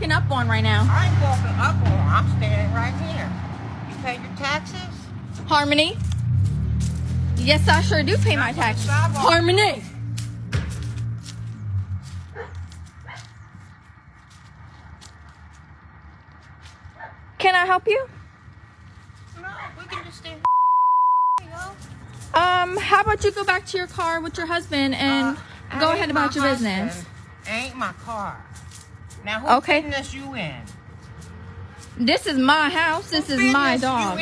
walking up on right now? I ain't walking up on. I'm standing right here. You pay your taxes? Harmony? Yes, I sure do pay my taxes. Harmony! Can I help you? No, we can just stay. How about you go back to your car with your husband and go ahead about your business? Ain't my car. Now who business you in? This is my house. This is my dog.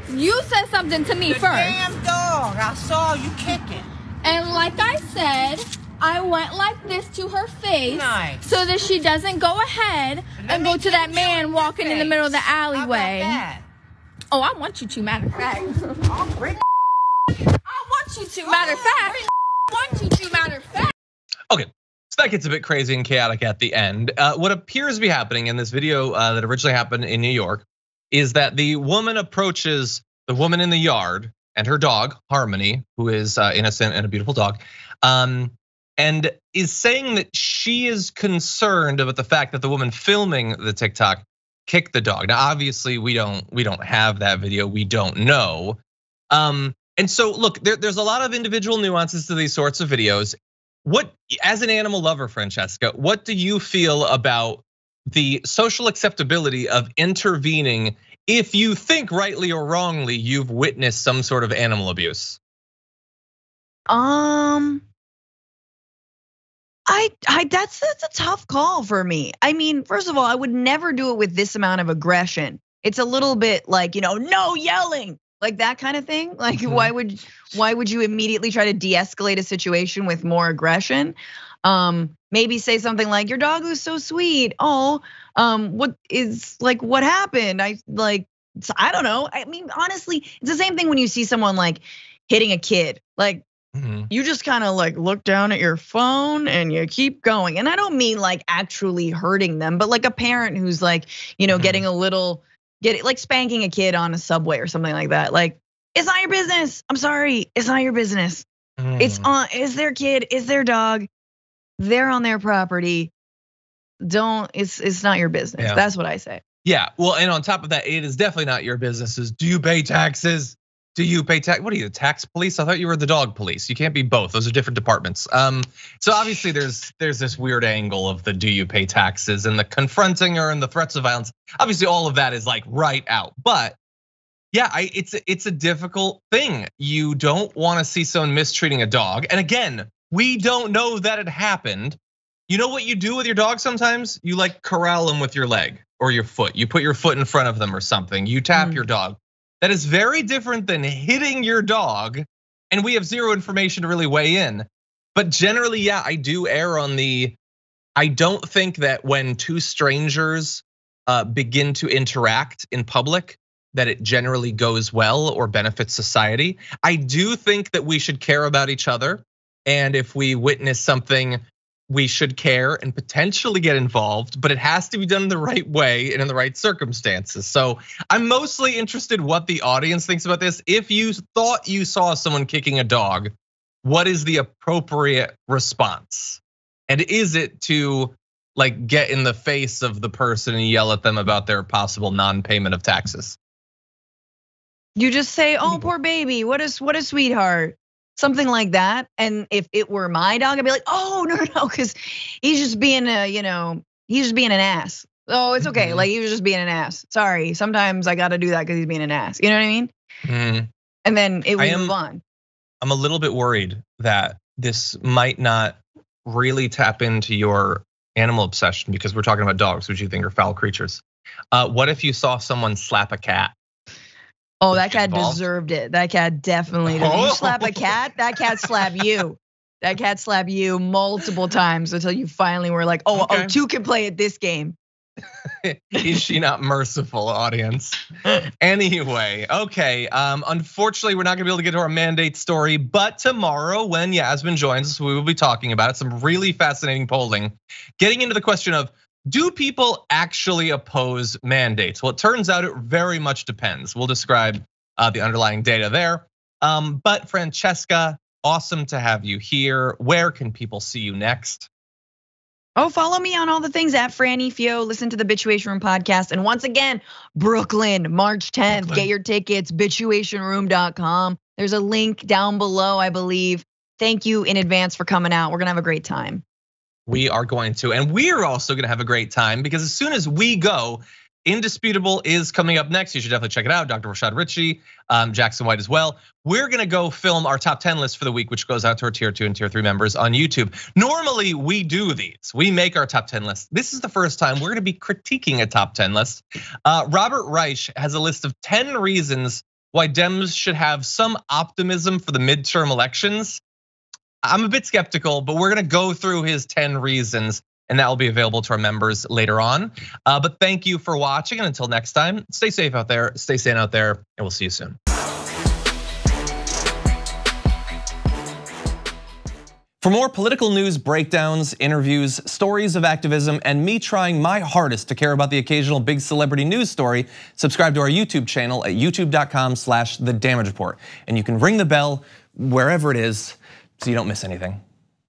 You said something to me first. Damn dog. I saw you kicking. And like I said, I went like this to her face so that she doesn't go ahead and go to that man walking in the middle of the alleyway. How about that? Oh, I want you to, matter of fact. I'll break. I want you to, matter of fact. I want you to, matter of fact. Okay, so that gets a bit crazy and chaotic at the end. What appears to be happening in this video that originally happened in New York is that the woman approaches the woman in the yard and her dog, Harmony, who is innocent and a beautiful dog, and is saying that she is concerned about the fact that the woman filming the TikTok kicked the dog. Now, obviously, we don't have that video. We don't know. And so, look, there's a lot of individual nuances to these sorts of videos. What, as an animal lover, Francesca, what do you feel about the social acceptability of intervening if you think rightly or wrongly you've witnessed some sort of animal abuse? That's a tough call for me. I mean, first of all, I would never do it with this amount of aggression. It's a little bit like, no yelling, like that kind of thing. Like, why would you immediately try to de-escalate a situation with more aggression? Maybe say something like, your dog was so sweet. Oh, what happened? I don't know. I mean, honestly, it's the same thing when you see someone like hitting a kid. Like, you just kind of like look down at your phone and you keep going. And I don't mean like actually hurting them, but like a parent who's like, getting like spanking a kid on a subway or something like that. Like, it's not your business. I'm sorry, it's not your business. It's their kid, it's their dog. They're on their property. It's not your business. Yeah. That's what I say. Yeah, well, and on top of that, it is definitely not your business. Do you pay taxes? Do you pay tax? What are you, the tax police? I thought you were the dog police. You can't be both. Those are different departments. So obviously there's this weird angle of the do you pay taxes and the confronting her and the threats of violence. Obviously all of that is like right out. But yeah, it's a difficult thing. You don't want to see someone mistreating a dog. And again, we don't know that it happened. You know what you do with your dog sometimes? You like corral them with your leg or your foot. You put your foot in front of them or something. You tap your dog. That is very different than hitting your dog, and we have zero information to really weigh in. But generally, yeah, I do err on I don't think that when two strangers begin to interact in public, that it generally goes well or benefits society. I do think that we should care about each other, and if we witness something, we should care and potentially get involved, but it has to be done in the right way and in the right circumstances. So I'm mostly interested what the audience thinks about this. If you thought you saw someone kicking a dog, what is the appropriate response? And is it to like get in the face of the person and yell at them about their possible non-payment of taxes? You just say, oh, poor baby, what a sweetheart. Something like that. And if it were my dog, I'd be like, oh, no, because he's just being he's just being an ass. Oh, it's okay. Like, he was just being an ass. Sorry, sometimes I gotta do that because he's being an ass. You know what I mean? And then it would move on. I'm a little bit worried that this might not really tap into your animal obsession because we're talking about dogs, which you think are foul creatures. What if you saw someone slap a cat? Oh, that cat deserved it. That cat definitely did. You slap a cat, that cat slap you. That cat slap you multiple times until you finally were like, oh, two can play at this game. Is she not merciful, audience? Anyway, okay. Unfortunately, we're not gonna be able to get to our mandate story, but tomorrow when Yasmin joins us, we will be talking about it. Some really fascinating polling, getting into the question of, do people actually oppose mandates? Well, it turns out it very much depends. We'll describe the underlying data there. But Francesca, awesome to have you here. Where can people see you next? Oh, follow me on all the things at Franny Fio. Listen to the Bitchuation Room podcast. And once again, Brooklyn, March 10th. Get your tickets, bitchuationroom.com. There's a link down below, I believe. Thank you in advance for coming out. We're gonna have a great time. We are going to, and we're also gonna have a great time because as soon as we go, Indisputable is coming up next. You should definitely check it out. Dr. Rashad Ritchie, Jackson White as well. We're gonna go film our top 10 list for the week, which goes out to our tier 2 and tier 3 members on YouTube. Normally we do these, we make our top 10 list. This is the first time we're gonna be critiquing a top 10 list. Robert Reich has a list of 10 reasons why Dems should have some optimism for the midterm elections. I'm a bit skeptical, but we're gonna go through his 10 reasons and that will be available to our members later on. But thank you for watching, and until next time, stay safe out there, stay sane out there, and we'll see you soon. For more political news breakdowns, interviews, stories of activism, and me trying my hardest to care about the occasional big celebrity news story, subscribe to our YouTube channel at youtube.com/thedamagereport. And you can ring the bell wherever it is so you don't miss anything.